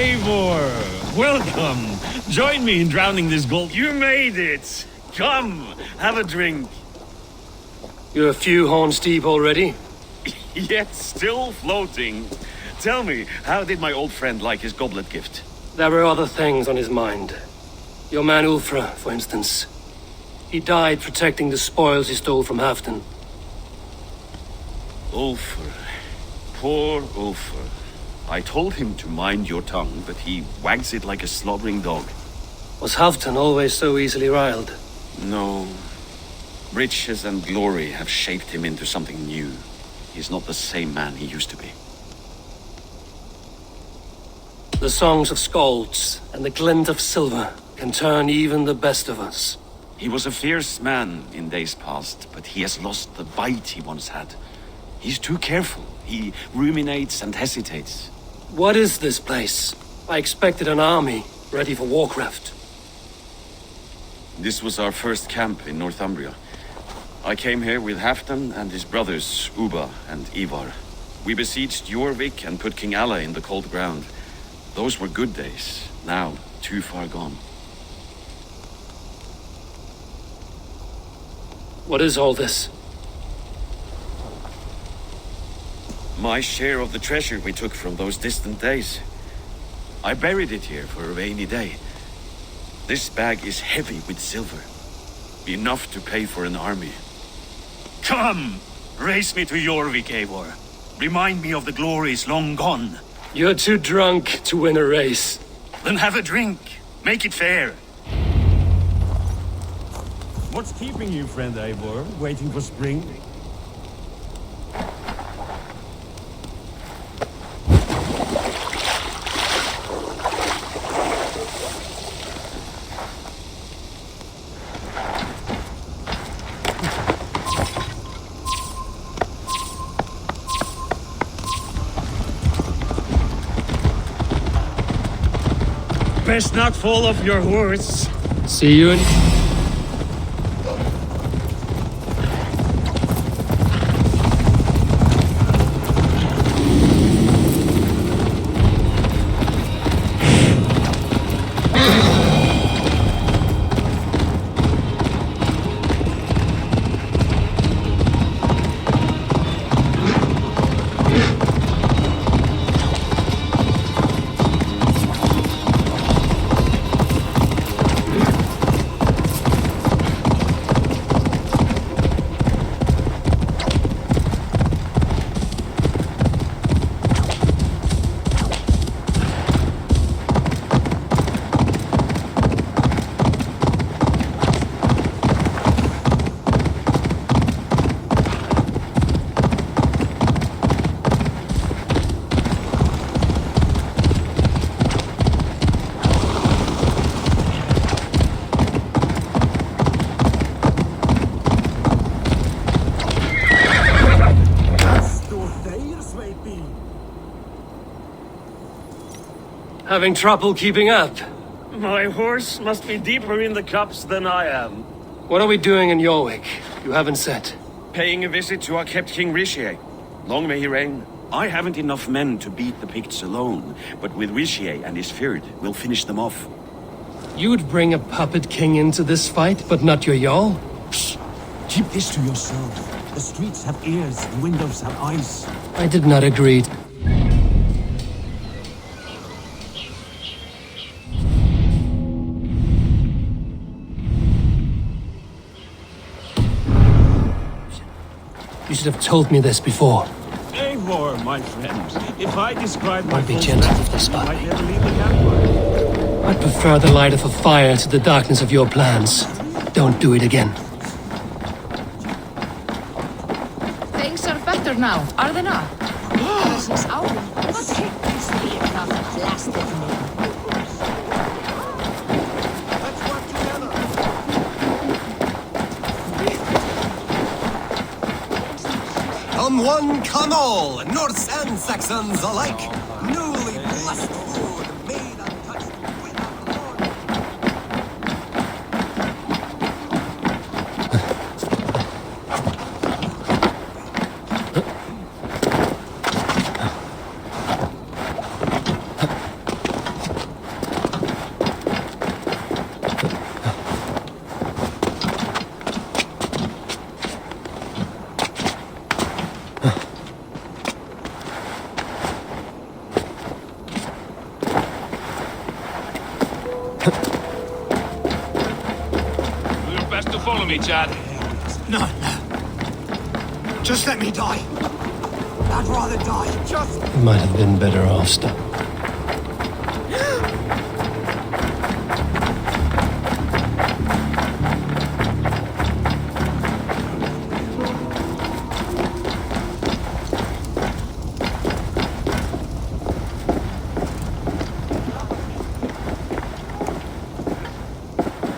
Eivor! Welcome! Join me in drowning this gold. You made it! Come, have a drink. You're a few horns deep already? Yet still floating. Tell me, how did my old friend like his goblet gift? There were other things on his mind. Your man Ulfra, for instance. He died protecting the spoils he stole from Halfdan. Ulfr. Poor Ulfr. I told him to mind your tongue, but he wags it like a slobbering dog. Was Halfdan always so easily riled? No. Riches and glory have shaped him into something new. He's not the same man he used to be. The songs of skalds and the glint of silver can turn even the best of us. He was a fierce man in days past, but he has lost the bite he once had. He's too careful. He ruminates and hesitates. What is this place? I expected an army, ready for warcraft. This was our first camp in Northumbria. I came here with Halfdan and his brothers, Ubba and Ivar. We besieged Jorvik and put King Alla in the cold ground. Those were good days, now too far gone. What is all this? My share of the treasure we took from those distant days. I buried it here for a rainy day. This bag is heavy with silver. Enough to pay for an army. Come! Race me to Jorvik, Eivor. Remind me of the glories long gone. You're too drunk to win a race. Then have a drink. Make it fair. What's keeping you, friend Eivor? Waiting for spring? Best not fall off your horse. See you in... Having trouble keeping up? My horse must be deeper in the cups than I am. What are we doing in Jorvik? You haven't said. Paying a visit to our kept King Rishi. Long may he reign. I haven't enough men to beat the Picts alone, but with Rishi and his Fyrd, we'll finish them off. You would bring a puppet king into this fight, but not your Jarl? Psst. Keep this to yourself. The streets have ears, the windows have eyes. I did not agree. You should have told me this before. Eivor, my friend. If I describe my Might be gentle with this you spot. might never leave the campfire. I'd prefer the light of a fire to the darkness of your plans. Don't do it again. Things are better now, are they not? Since our what hit this year not lasted me. Come one, come all, Norse and Saxons alike. Newly blessed food, made untouched without Lord. Do your best to follow me, Chad. No, no. Just let me die. I'd rather die. Just... You might have been better off stuck.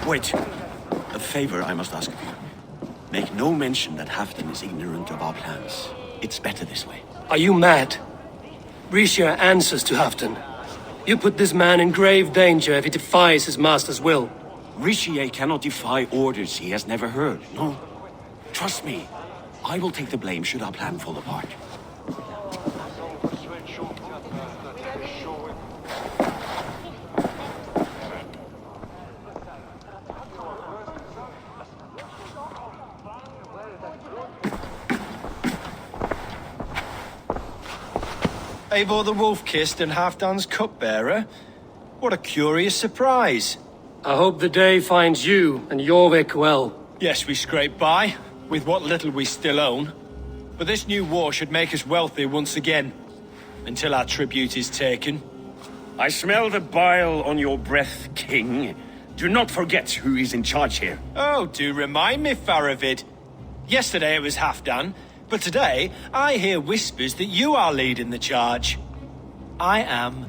Wait. A favor I must ask of you. Make no mention that Halfdan is ignorant of our plans. It's better this way. Are you mad? Risha answers to Halfdan. You put this man in grave danger if he defies his master's will. Rishi cannot defy orders he has never heard, no? Trust me. I will take the blame should our plan fall apart. Eivor the Wolf-Kissed and Halfdan's cupbearer? What a curious surprise. I hope the day finds you and Jorvik well. Yes, we scrape by, with what little we still own. But this new war should make us wealthy once again, until our tribute is taken. I smell the bile on your breath, King. Do not forget who is in charge here. Oh, do remind me, Faravid. Yesterday it was Halfdan, but today I hear whispers that you are leading the charge. I am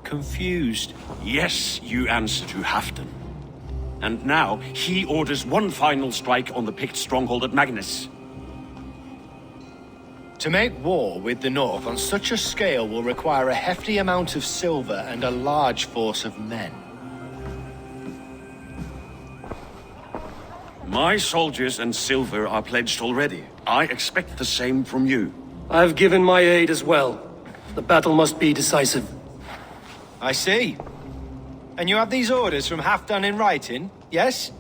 confused. Yes, you answer to Halfdan. And now he orders one final strike on the Pict stronghold at Magnus. To make war with the North on such a scale will require a hefty amount of silver and a large force of men. My soldiers and silver are pledged already. I expect the same from you. I've given my aid as well. The battle must be decisive. I see. And you have these orders from Halfdan in writing, yes?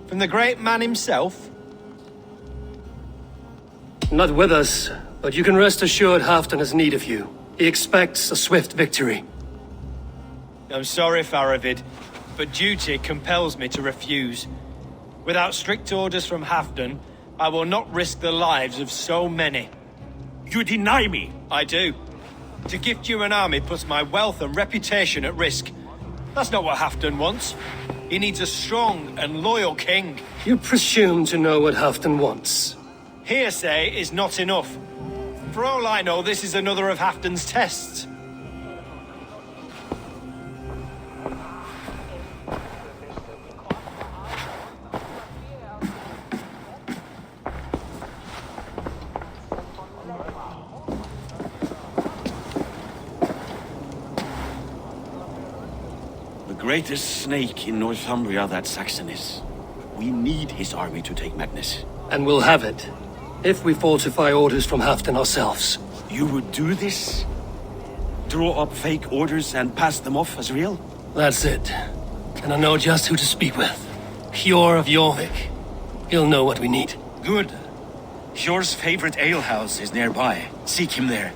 From the great man himself? Not with us, but you can rest assured Halfdan has need of you. He expects a swift victory. I'm sorry, Faravid, but duty compels me to refuse. Without strict orders from Halfdan, I will not risk the lives of so many. You deny me! I do. To gift you an army puts my wealth and reputation at risk. That's not what Halfdan wants. He needs a strong and loyal king. You presume to know what Halfdan wants. Hearsay is not enough. For all I know, this is another of Halfdan's tests. The greatest snake in Northumbria that Saxon is. We need his army to take Magnus. And we'll have it, if we falsify orders from Halfdan ourselves. You would do this? Draw up fake orders and pass them off as real? That's it. And I know just who to speak with. Hjor of Jorvik. He'll know what we need. Good. Hjor's favorite alehouse is nearby. Seek him there.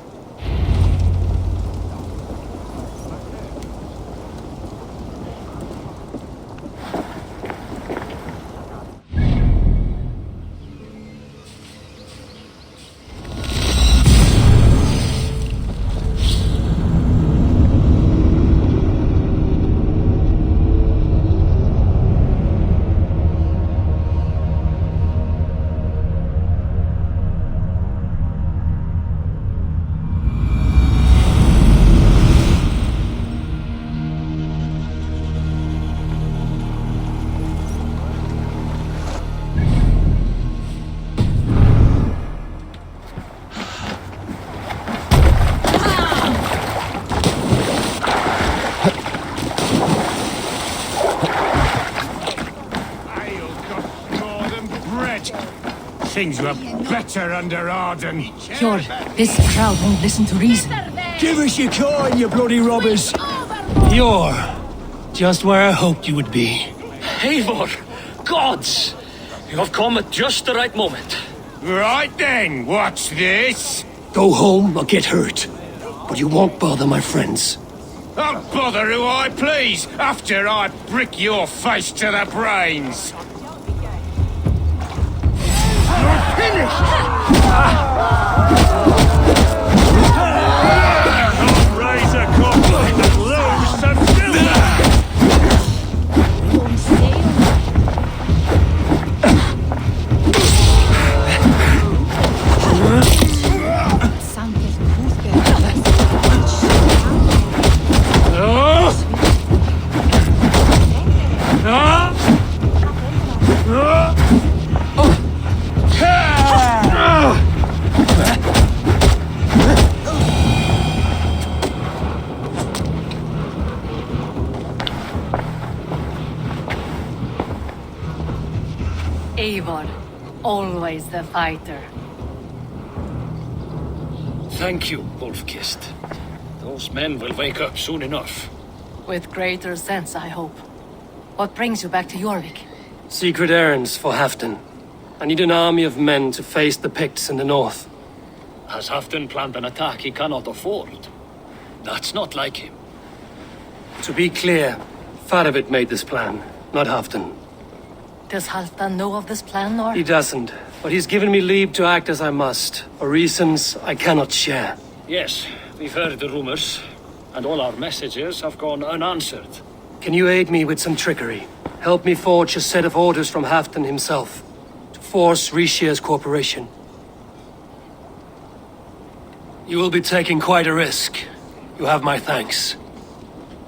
Things were better under Arden. Hjor, this crowd won't listen to reason. Give us your coin, you bloody robbers! Hjor, just where I hoped you would be. Eivor! Gods! You have come at just the right moment. Right then, what's this? Go home or get hurt. But you won't bother my friends. I'll bother who I please after I brick your face to the brains. You're finished! I'll raise a cup and lose some silver! Eivor, always the fighter. Thank you, Wolf-Kissed. Those men will wake up soon enough. With greater sense, I hope. What brings you back to Jorvik? Secret errands for Halfdan. I need an army of men to face the Picts in the north. Has Halfdan planned an attack he cannot afford? That's not like him. To be clear, Faravid made this plan, not Halfdan. Does Halfdan know of this plan, or...? He doesn't, but he's given me leave to act as I must, for reasons I cannot share. Yes, we've heard the rumors, and all our messages have gone unanswered. Can you aid me with some trickery? Help me forge a set of orders from Halfdan himself, to force Rishia's cooperation. You will be taking quite a risk. You have my thanks.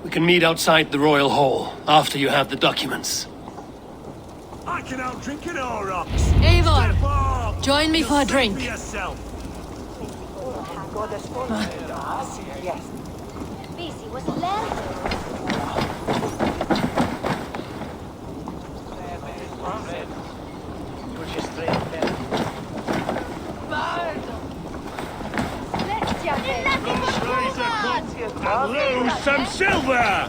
We can meet outside the Royal Hall, after you have the documents. I can outdrink an Aurochs! Eivor! Join me for a drink. And lose some silver!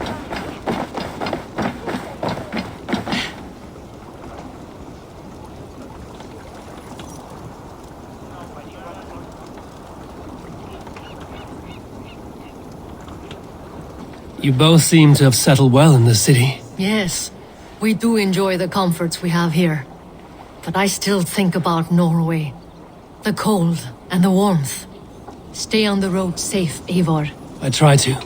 You both seem to have settled well in the city. Yes, we do enjoy the comforts we have here. But I still think about Norway. The cold and the warmth. Stay on the road safe, Eivor. I try to.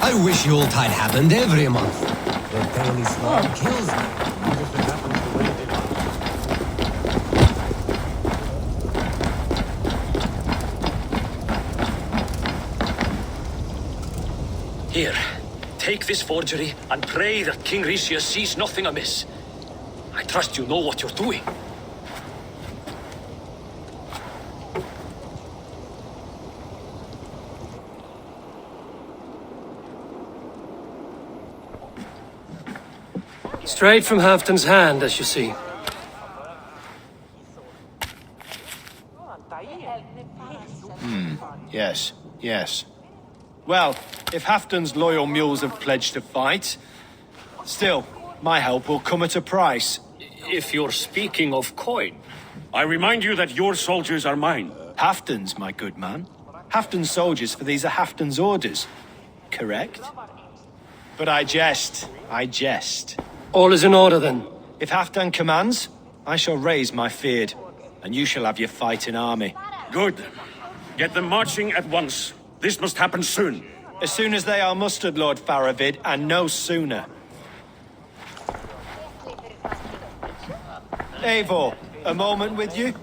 I wish Yuletide happened every month. The daily slog kills me. Even if it happens the way it Here, take this forgery and pray that King Rishia sees nothing amiss. I trust you know what you're doing. Straight from Halfdan's hand, as you see. Yes, yes. Well, if Halfdan's loyal mules have pledged to fight, still, my help will come at a price. If you're speaking of coin, I remind you that your soldiers are mine. Halfdan's, my good man. Halfdan's soldiers, for these are Halfdan's orders. Correct? But I jest. I jest. All is in order, then. If Halfdan commands, I shall raise my feared, and you shall have your fighting army. Good. Get them marching at once. This must happen soon. As soon as they are mustered, Lord Faravid, and no sooner. Eivor, a moment with you?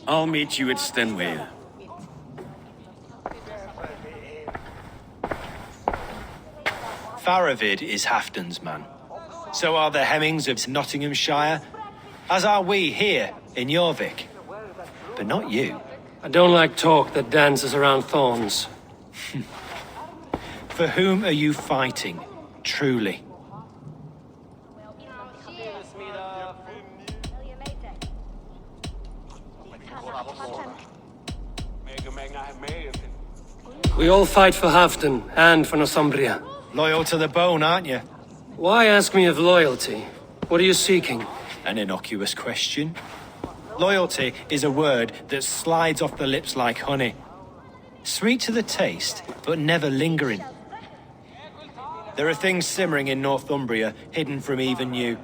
I'll meet you at Stenway. Faravid is Halfdan's man. So are the Hemmings of Nottinghamshire, as are we here in Jorvik. But not you. I don't like talk that dances around thorns. For whom are you fighting, truly? We all fight for Halfdan and for Northumbria. Loyal to the bone, aren't you? Why ask me of loyalty? What are you seeking? An innocuous question. Loyalty is a word that slides off the lips like honey. Sweet to the taste, but never lingering. There are things simmering in Northumbria, hidden from even you.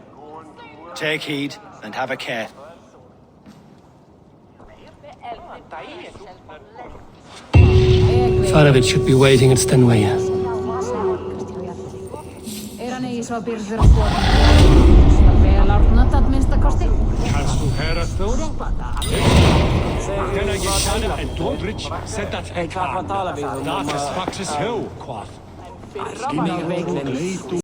Take heed and have a care. Faravit should be waiting at Stenway. Eran ei isoa pirtyä kuoron. Vielä arvnatat minsta kosti. Kannst du herrat Europa? Kenna Gishanna and Dordrich said that head. Das is Fox's Hill, quaff.